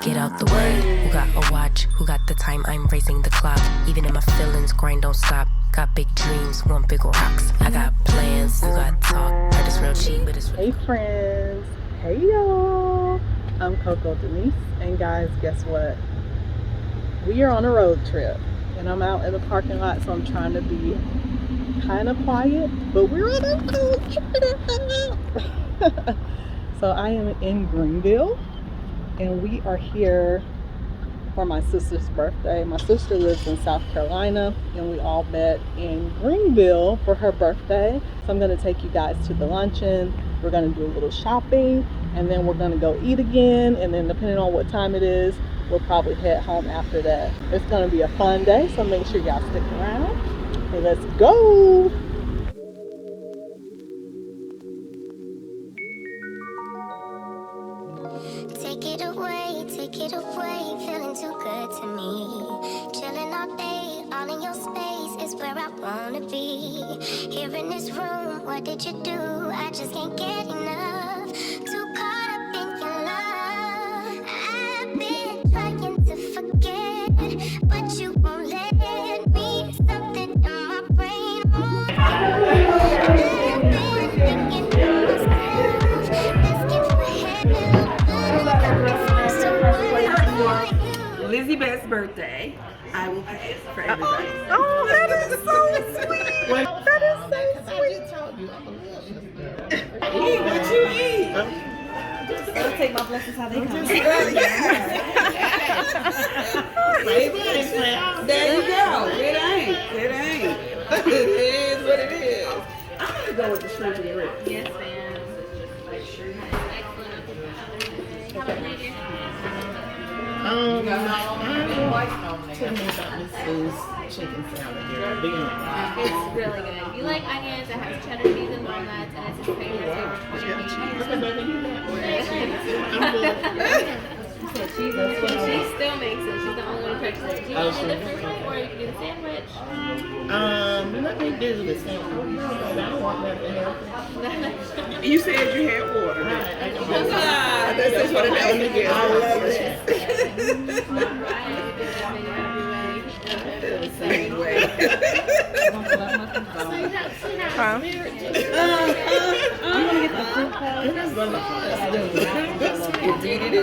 Get out the way. Who got a watch? Who got the time? I'm raising the clock. Even in my feelings, grind don't stop. Got big dreams, want big rocks. I got plans, you got talk. Heard it's real cheap, but it's real. Hey friends, hey y'all. I'm CoCoDenise, and guys, guess what? We are on a road trip, and I'm out in the parking lot, so I'm trying to be kind of quiet, but we're on a road trip. So I am in Greenville, and we are here for my sister's birthday. My sister lives in South Carolina, and we all met in Greenville for her birthday. So I'm going to take you guys to the luncheon. We're going to do a little shopping, and then we're going to go eat again, and then depending on what time it is, we'll probably head home after that. It's going to be a fun day, so make sure y'all stick around, and let's go. Take it away, feeling too good to me. Chilling all day, all in your space is where I wanna be. Here in this room, what did you do? I just can't get enough. Too caught up in your love. I've been trying to forget, but you won't let me. Something in my brain. I've been thinking to myself, asking for help. Lizzie Beth's birthday. I will pay for everybody. Oh, that is so sweet. That is so sweet. Eat what you eat. I'll take my blessings how they come. There you go. It ain't. It is what it is. I'm gonna go with the shrimp and grits. Yes, ma'am. How about later? Tell me about Miss Sue's chicken salad here. It's really good. You like onions, it has cheddar cheese and walnuts, and it's his favorite She still makes it. She's the only one who cooks it. Do you want to do the fruit one, or you can do the sandwich? Let me do the sandwich. I don't want nothing else. You said you had water. That's just what it is. I love it. The same way. Huh? I'm gonna get the fruit pie. Indeed it is.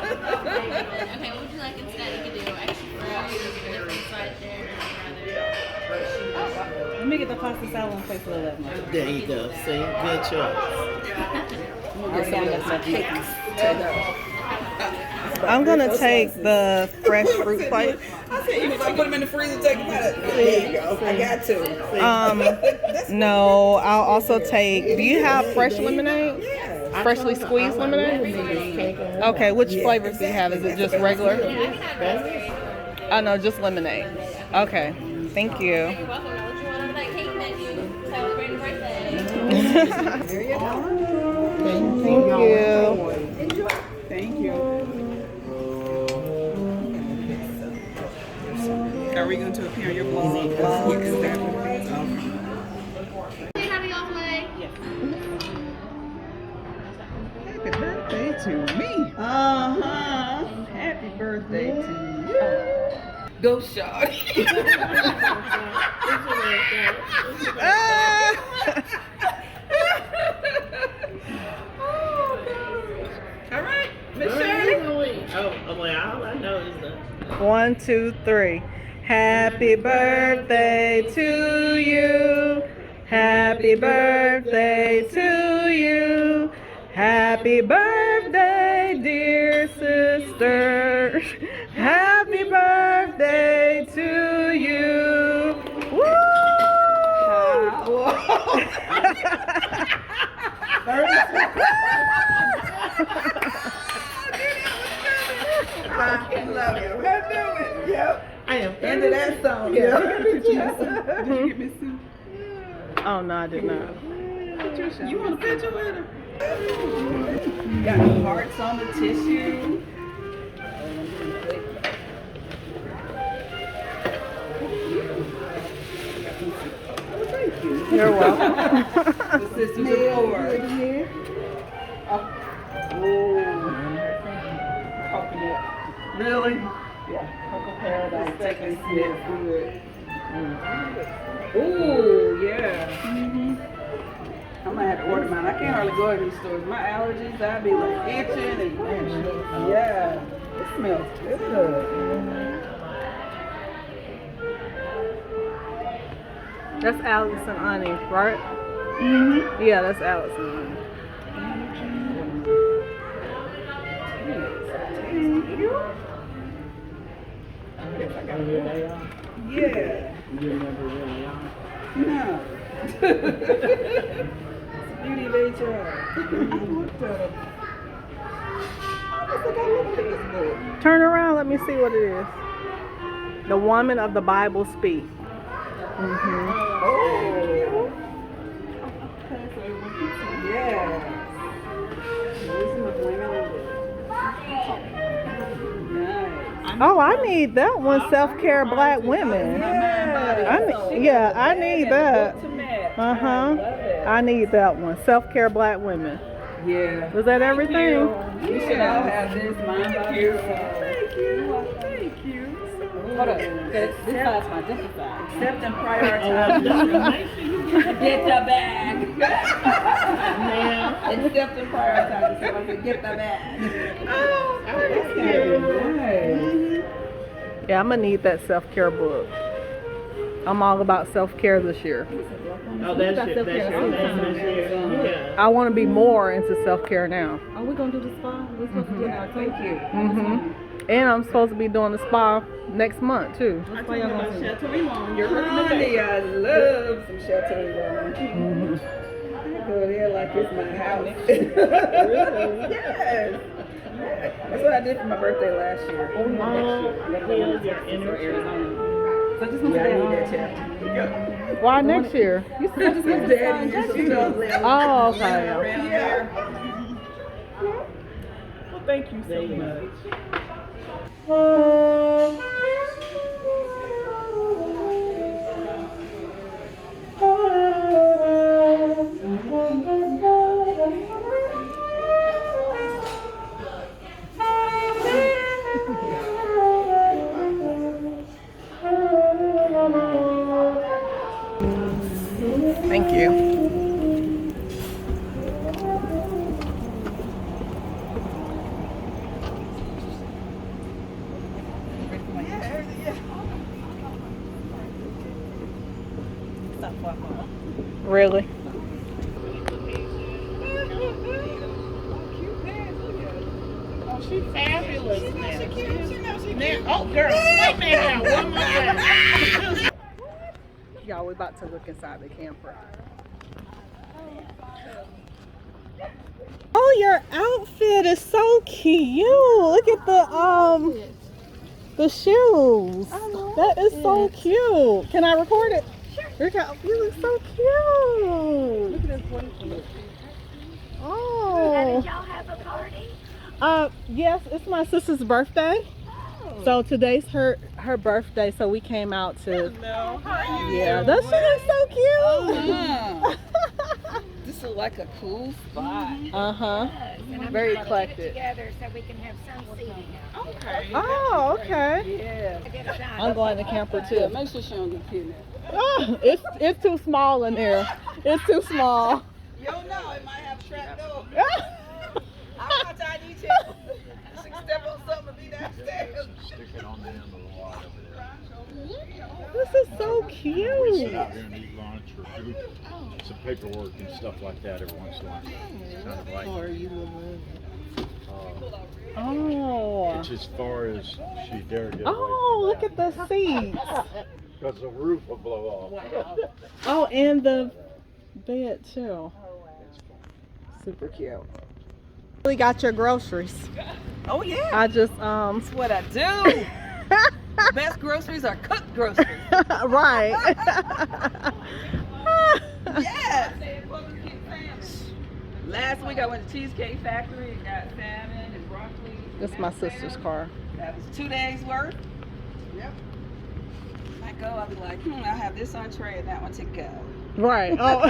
Okay, what would you like instead? You can do extra fruit, different side there. Let me get the pasta salad and place a little lemon. There you go. See, good choice. I'm gonna take the fresh fruit plate. I said, you gonna put them in the freezer, take them out. There you go. I got to. No, I'll also take, do you have fresh lemonade? Freshly squeezed lemonade? Okay, which flavors do you have? Is it just regular? Oh no, just lemonade. Okay, thank you. You're welcome. Now, what you want on that cake menu? Celebrate your birthday. There you go. Thank you. Thank you. Are we going to appear on your blog? Yes, Happy off leg. Happy birthday to me. Happy birthday to you. Go shawty. All right, Miss Shirley. Oh, well, all I know is the 1, 2, 3. Happy birthday to you. Happy birthday to you. Happy birthday, dear sister. Happy birthday to you. Woo! I love you. I knew it. Yep. I am End of that song. Yep. Did you get Miss Sue? Oh no, I did not. You want a picture with her? Got the hearts on the tissue. You're welcome. The sisters of Lord. Really? Yeah, Cocoa Paradise. Taking sniff good. Ooh, yeah. I'm gonna have to order mine. I can't hardly go to these stores. My allergies, I'd be like itching and yeah. It smells good. That's Alex and Ani, right? Yeah, that's Alex and Ani. Yeah. You never really are. No. Beauty of HR. I looked at them. I looked at this book. Turn around, let me see what it is. The Woman of the Bible Speak. Oh. Yeah. Wisdom of women in Nice. Oh, I need that one, Self-Care Black Women. I need that. I need that one, Self-Care Black Women. Yeah. Was that everything? We should all have this. Mind body soul. Thank you. Hold up. This side's my different side. Accept and prioritize. Get the bag. Accept and prioritize. So I said, get the bag. That's nice. Yeah, I'm gonna need that self-care book. I'm all about self-care this year. Oh, that's your thing this year. Yeah. I want to be more into self-care now. Are we going to do the spa? We're supposed to do that. Thank you. And I'm supposed to be doing the spa next month too. I told you about Chateau Limon. You're Honey, I love some Chateau Limon. I go there like it's my house. Yes. That's what I did for my birthday last year. Arizona. So I just want to stay on that chapter. Why next year? You said just get daddy. Oh, okay. Yeah. Well, thank you so much. Thank you. Really? Oh, she's fabulous now. Oh, girl, wait now. One more time. Y'all, we're about to look inside the camper. Oh, your outfit is so cute. Look at the shoes. That is so cute. Can I record it? Sure. You look so cute. Look at this one. Oh. Did y'all have a party? Yes, it's my sister's birthday. So today's her birthday, so we came out to. Hello. How are you? Yeah, that shit is so cute. This is like a cool spot. Very eclectic. Together so we can have some seating. Okay. Oh, okay. Yeah. I'm going to camper too. Make sure she don't get kidnapped. Oh, it's too small in there. It's too small. You don't know, it might have trap door. I'm not tiny too. She can step on something and be downstairs. Stick it on the end of the wall over there. This is so We sit cute. out here and eat lunch or do some paperwork and stuff like that every once in a while. It's kind of like, Oh. it's as far as she dare get away. Oh, look at the seats. Because the roof will blow off. Oh, and the bed too. Super cute. We got your groceries. Oh yeah, I just that's what I do. Best groceries are cooked groceries. right. Yes. Last week I went to Cheesecake Factory and got salmon and broccoli. That's my sister's car. That was 2 days worth. Yep. When I go, I'll be like, I have this entree and that one to go. Right. Oh.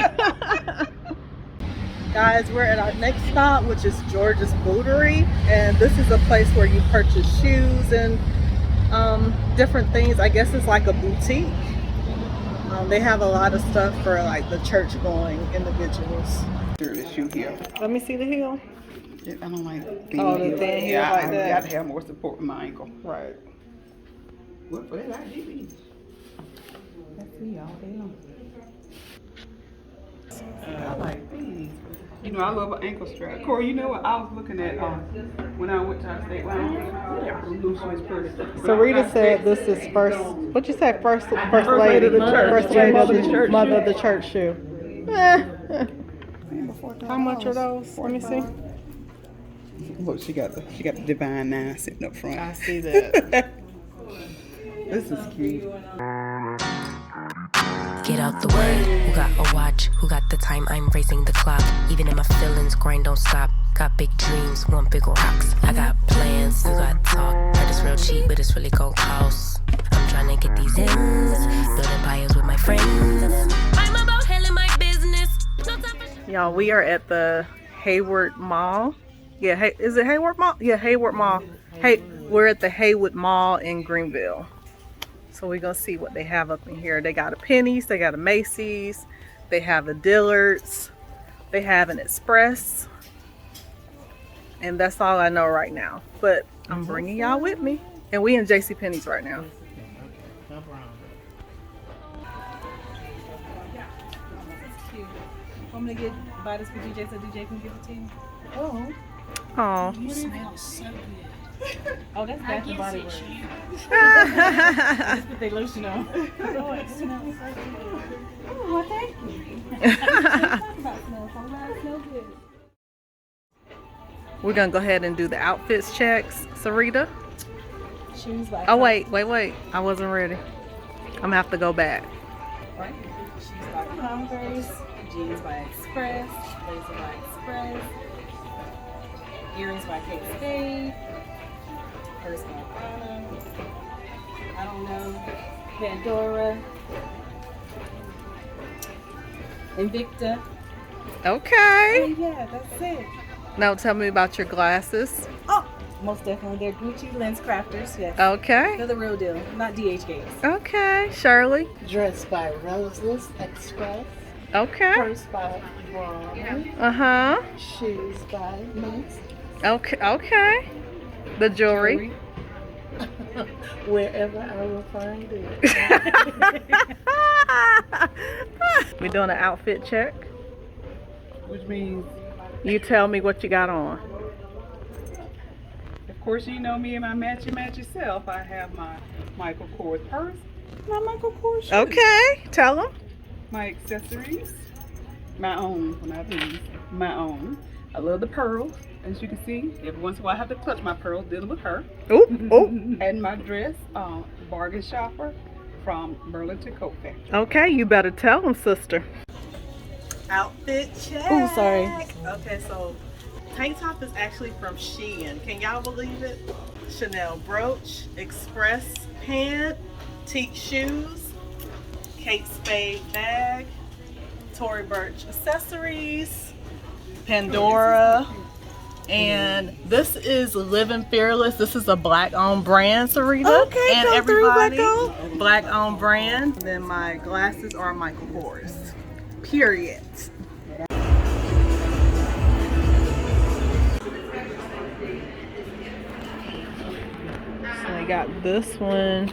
Guys, we're at our next stop, which is George's Bootery, and this is a place where you purchase shoes and different things. I guess it's like a boutique. They have a lot of stuff for like the church-going individuals. The shoe heel. Let me see the heel. I don't like thin Oh, the heels. thin heel Yeah, like I that. got to have more support in my ankle. Right. What for that? I did these. Let's see all day long. I like these. You know, I love an ankle strap. Corey, you know what I was looking at when I went to our state line? Yeah, blue Swiss purse. So Rita said this is first. What you say? First lady lady of the church. First lady of Mother of the the church mother shoe. of the church shoe. How much are those? Let me see. Look, she got the Divine Nine sitting up front. I see that. This is cute. Get out the way. Who got a watch? Who got the time? I'm raising the clock. Even in my feelings, grind don't stop. Got big dreams, want big rocks. I got plans, you got talk. Heard it's real cheap, but it's really gon' cost. I'm trying to get these ends, building empires with my friends. I'm about handling my business. No time for Y'all, we are at the Haywood Mall. Yeah, is it Haywood Mall? Yeah, Haywood Mall. Hey, we're at the Haywood Mall in Greenville. So we're gonna see what they have up in here. They got a Penny's, they got a Macy's, they have a Dillard's, they have an Express, and that's all I know right now. But I'm bringing y'all with me, and we in JCPenney's right now. I'm gonna buy this for DJ so DJ can give it to you. Oh, You smell so good. Oh, that's Bath and Body Works. Just put their lotion on. Oh, it smells so good. Oh, well, thank you. Talk about smells. I'm glad it smells good. we're gonna go ahead and do the outfits checks. Sarita. Shoes by Oh wait. I wasn't ready. I'm gonna have to go back. Right. Shoes by Converse. Jeans by Express. Blazer by Express. Earrings by Kate Spade. Purse by Prada. I don't know. Pandora. Invicta. Okay. Yeah, that's it. Now tell me about your glasses. Oh, most definitely. They're Gucci lens crafters. Yes. Okay. They're the real deal, not DH games. Okay. Shirley. Dress by Roses Express. Okay. Purse by Braun. Uh-huh. Shoes by Macy's. Okay. Okay. The jewelry. Wherever I will find it. We're doing an outfit check. Which means, You tell me what you got on. of course, you know me and my match yourself. I have my Michael Kors purse, my Michael Kors shoes, Okay. Tell them. my accessories, my own. When I these, my own. I love the pearls, as you can see. Every once in a while, I have to touch my pearls, dealing with her. Oop. Oop. And my dress, bargain shopper from Burlington Coat Factory. Okay. You better tell them, sister. Outfit check. Ooh, sorry. Okay, so tank top is actually from Shein. Can y'all believe it? Chanel brooch, Express pant, teak shoes, Kate Spade bag, Tory Burch accessories, Pandora, and this is Living Fearless. This is a black-owned brand, Sarita. Okay, and go through, everybody, Black-owned. black-owned brand. Then my glasses are Michael Kors. Period. So I got this one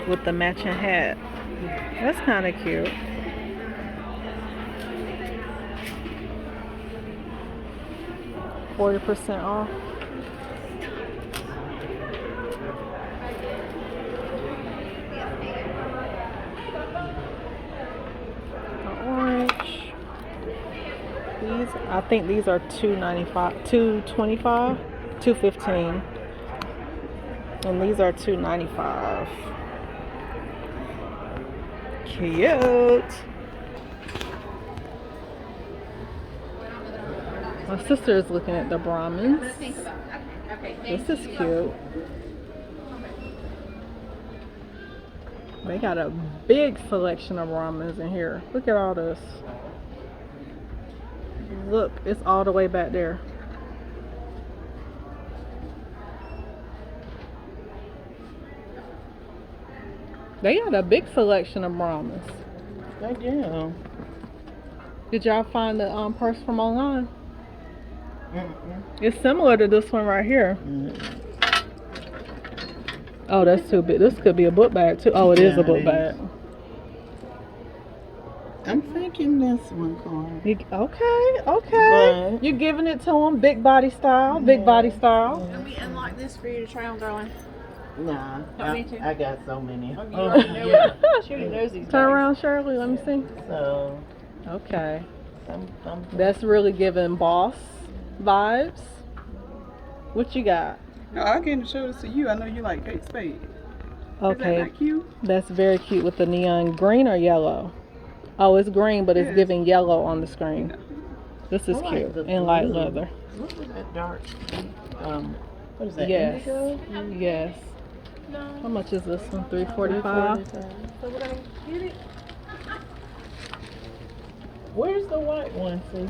with the matching hat. That's kind of cute. %40 off. Orange. These, I think these are $2.95, $2.25, $2.15, and these are $2.95. Cute. My sister is looking at the Brahmins. This is cute. They got a big selection of Brahmins in here. Look at all this. Look, it's all the way back there. They got a big selection of Brahmas. They do. Did y'all find the purse from online? Mm-mm. It's similar to this one right here. Mm. Oh, that's too big. This could be a book bag too. Oh, it is a Yeah, book it bag. I'm thinking this one, Carl. Okay. But- You're giving it to them, big body style, big body style. Let me unlock this for you to try on going. Nah, me too. I got so many. Oh, you already know it. She already knows these Turn guys. around, Shirley. Let me see. So, Okay. I'm That's really giving boss vibes. What you got? No, I came to show this to you. I know you like Kate Spade. Okay. Isn't that cute? That's very cute with the neon green or yellow. Oh, it's green, but it's Yes. giving yellow on the screen. This is I like cute the in light blue. leather. What is that dark? What is that? Yes. Indigo? Yes. How much is this one? $345. So we're gonna get it. Where's the white one? See?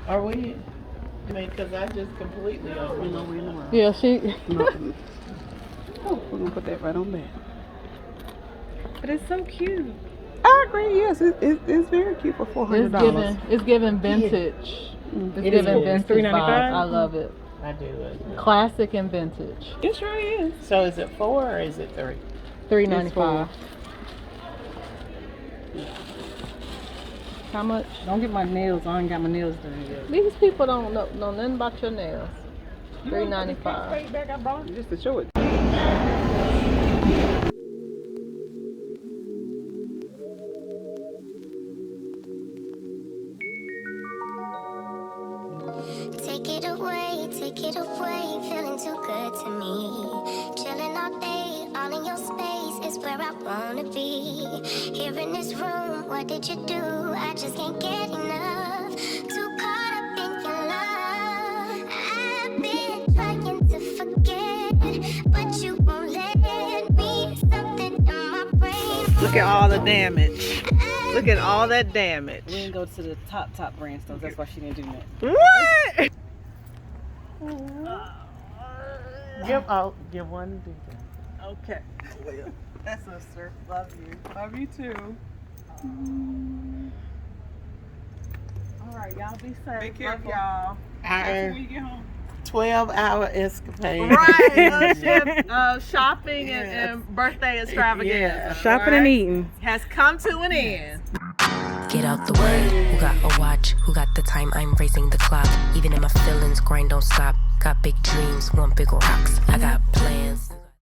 Are we? I mean, because I just completely overlooked. Yeah, she. Oh, we're gonna put that right on there. But it's so cute. I agree. Yes, it's very cute for $400. It's giving vintage. It's It giving is. vintage $3.95? vibes. I love it. I do it. Classic and vintage. It sure is. So is it 4 or is it 3? $3.95. How much? Don't get my nails. I ain't got my nails done yet. These people don't know nothing about your nails. $3.95. Back I brought it just to show it. Take it away, feeling too good to me. Chilling all day, all in your space is where I wanna be. Here in this room, what did you do? I just can't get enough. Too caught up in your love. I've been trying to forget, but you won't let me. Something in my brain. Look at all the damage. Look at all that damage. We didn't go to the top brand stores. That's why she didn't do that. What? Give one. Do that. Okay. That's sister. Love you. Love you too. All right, y'all be safe. Be careful. Love When Our you get home. 12-hour escapade. y'all. Right. Shopping and birthday extravaganza. Shopping and eating. has come to an end. Get out the way. Who got a watch? Who got the time? I'm raising the clock. Even in my feelings, grind don't stop. Got big dreams, want big rocks. I got